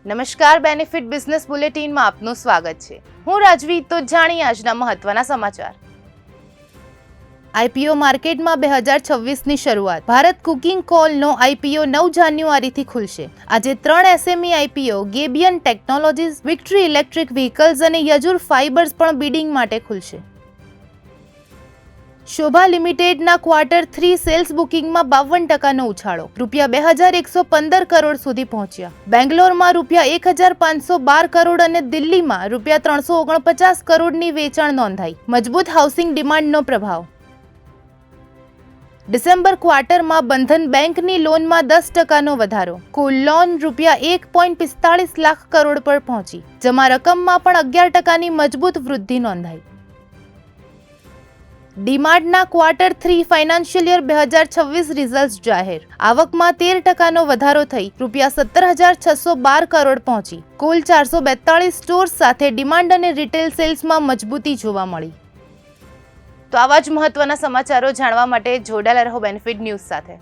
નમસ્કાર, benefit business બુલેટિનમાં આપનું સ્વાગત છે. હું રાજવી. તો જાણીએ આજના મહત્વના સમાચાર. આઈપીઓ માર્કેટમાં 2026ની શરૂઆત. ભારત કુકિંગ કોલનો આઈપીઓ 9 જાન્યુઆરીથી ખુલશે. આજે 3 SME IPO Gabion technologies, Victory electric vehicles અને યજુર ફાઇબર્સ પણ બિડિંગ માટે ખુલશે. શોભા લિમિટેડના ક્વાર્ટર 3 સેલ્સ બુકિંગમાં 52% ઉછાળો, ₹2115 કરોડ સુધી પહોંચ્યા. બેંગ્લોરમાં ₹1512 કરોડ અને દિલ્હીમાં ₹349 કરોડની વેચાણ નોંધાઈ. મજબૂત હાઉસિંગ ડિમાન્ડનો પ્રભાવ. ડિસેમ્બર ક્વાર્ટરમાં બંધન બેંકની લોનમાં 10%નો વધારો. કુલ લોન ₹1.45 લાખ કરોડ પર પહોંચી. જમા રકમમાં પણ 11%ની મજબૂત વૃદ્ધિ નોંધાઈ. ડીમાર્ટના ક્વાર્ટર 3 ફાઇનાન્શિયલ યર 2026 રિઝલ્ટ્સ જાહેર. આવકમાં 13%નો વધારો થઈ ₹17,612 કરોડ પહોંચી. કુલ 442 સ્ટોર્સ સાથે ડિમાન્ડ અને રિટેલ સેલ્સમાં મજબૂતી જોવા મળી. તો આવા જ મહત્વના સમાચારો જાણવા માટે જોડાયેલા રહો બેનિફિટ ન્યૂઝ સાથે.